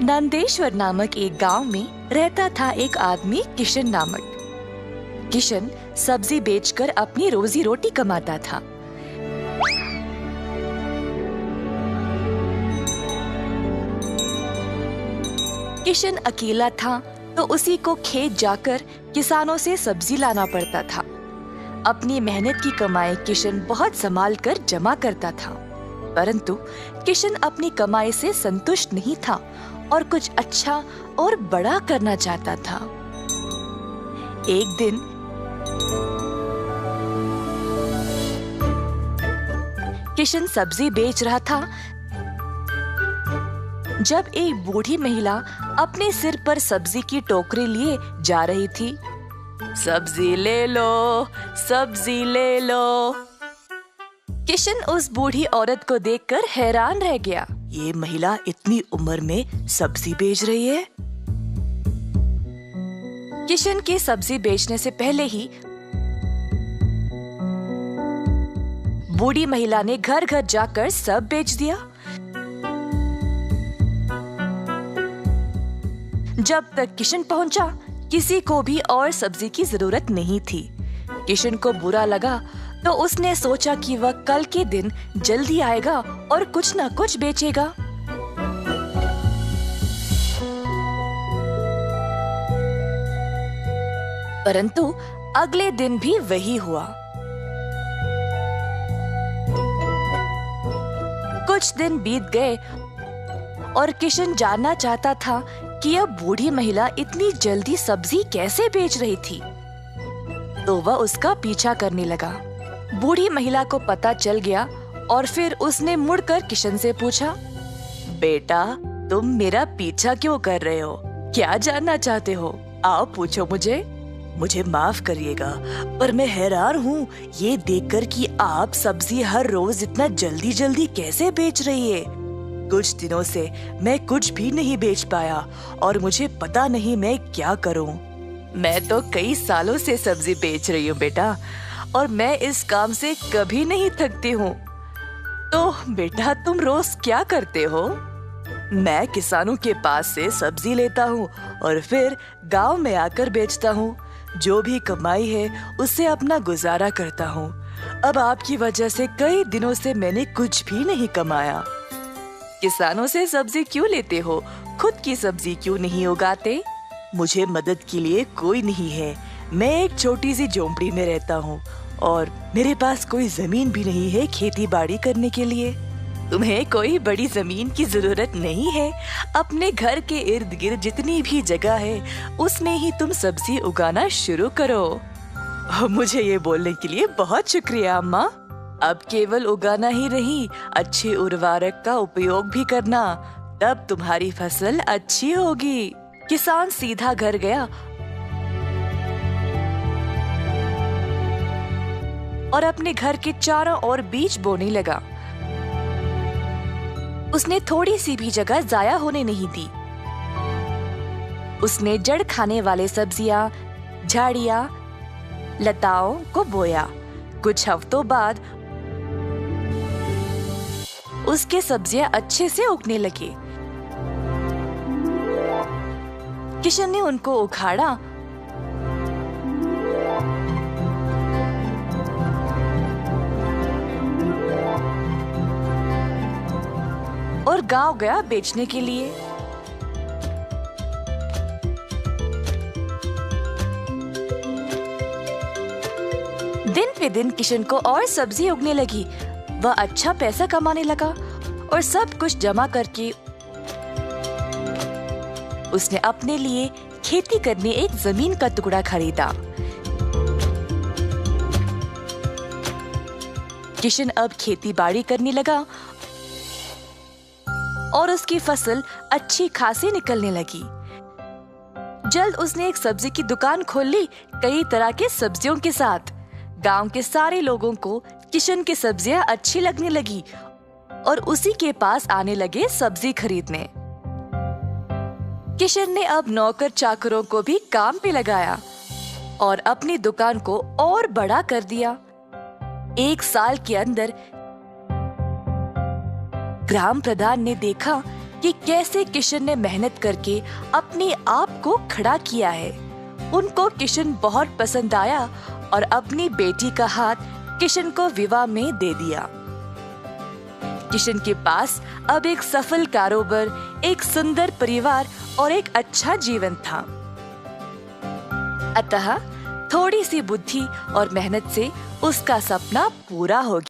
नंदेश्वर नामक एक गांव में रहता था एक आदमी किशन नामक। किशन सब्जी बेचकर अपनी रोजी रोटी कमाता था। किशन अकेला था तो उसी को खेत जाकर किसानों से सब्जी लाना पड़ता था। अपनी मेहनत की कमाई किशन बहुत संभाल कर जमा करता था, परंतु किशन अपनी कमाई से संतुष्ट नहीं था और कुछ अच्छा और बड़ा करना चाहता था। एक दिन किशन सब्जी बेच रहा था जब एक बूढ़ी महिला अपने सिर पर सब्जी की टोकरी लिए जा रही थी। सब्जी ले लो, सब्जी ले लो। किशन उस बूढ़ी औरत को देखकर हैरान रह गया। ये महिला इतनी उम्र में सब्जी बेच रही है। किशन के सब्जी बेचने से पहले ही बूढ़ी महिला ने घर घर जाकर सब बेच दिया। जब तक किशन पहुंचा, किसी को भी और सब्जी की जरूरत नहीं थी। किशन को बुरा लगा तो उसने सोचा कि वह कल के दिन जल्दी आएगा और कुछ न कुछ बेचेगा। परंतु अगले दिन भी वही हुआ। कुछ दिन बीत गए और किशन जानना चाहता था कि यह बूढ़ी महिला इतनी जल्दी सब्जी कैसे बेच रही थी, तो वह उसका पीछा करने लगा। बूढ़ी महिला को पता चल गया और फिर उसने मुड़कर किशन से पूछा, बेटा, तुम मेरा पीछा क्यों कर रहे हो? क्या जानना चाहते हो? आओ पूछो मुझे। मुझे माफ करिएगा, पर मैं हैरान हूँ ये देखकर कि आप सब्जी हर रोज इतना जल्दी जल्दी कैसे बेच रही है। कुछ दिनों से मैं कुछ भी नहीं बेच पाया और मुझे पता नहीं मैं क्या करूँ। मैं तो कई सालों से सब्जी बेच रही हूँ बेटा, और मैं इस काम से कभी नहीं थकती हूँ। तो बेटा, तुम रोज क्या करते हो? मैं किसानों के पास से सब्जी लेता हूँ और फिर गांव में आकर बेचता हूँ। जो भी कमाई है उससे अपना गुजारा करता हूँ। अब आपकी वजह से कई दिनों से मैंने कुछ भी नहीं कमाया। किसानों से सब्जी क्यों लेते हो? खुद की सब्जी क्यों नहीं उगाते? मुझे मदद के लिए कोई नहीं है। मैं एक छोटी सी झोंपड़ी में रहता हूँ और मेरे पास कोई जमीन भी नहीं है खेती बाड़ी करने के लिए। तुम्हें कोई बड़ी जमीन की जरूरत नहीं है। अपने घर के इर्द गिर्द जितनी भी जगह है उसमें ही तुम सब्जी उगाना शुरू करो। मुझे ये बोलने के लिए बहुत शुक्रिया अम्मा। अब केवल उगाना ही नहीं, अच्छे उर्वरक का उपयोग भी करना, तब तुम्हारी फसल अच्छी होगी। किसान सीधा घर गया और अपने घर के चारों ओर बीज बोने लगा। उसने थोड़ी सी भी जगह जाया होने नहीं दी। उसने जड़ खाने वाले सब्जियां, झाड़ियां, लताओं को बोया। कुछ हफ्तों बाद उसके सब्जियां अच्छे से उगने लगी। किशन ने उनको उखाड़ा और गांव गया बेचने के लिए। दिन पे दिन किशन को और सब्जी उगने लगी। वह अच्छा पैसा कमाने लगा और सब कुछ जमा करके उसने अपने लिए खेती करने एक जमीन का टुकड़ा खरीदा। किशन अब खेती बाड़ी करने लगा और उसकी फसल अच्छी खासी निकलने लगी। जल्द उसने एक सब्जी की दुकान खोल ली, कई तरह के सब्जियों के साथ। गांव के सारे लोगों को किशन की सब्जियां अच्छी लगने लगी और उसी के पास आने लगे सब्जी खरीदने। किशन ने अब नौकर चाकरों को भी काम पे लगाया और अपनी दुकान को और बड़ा कर दिया। एक साल के अंदर ग्राम प्रधान ने देखा कि कैसे किशन ने मेहनत करके अपने आप को खड़ा किया है। उनको किशन बहुत पसंद आया और अपनी बेटी का हाथ किशन को विवाह में दे दिया। किशन के पास अब एक सफल कारोबार, एक सुंदर परिवार और एक अच्छा जीवन था। अतः थोड़ी सी बुद्धि और मेहनत से उसका सपना पूरा हो गया।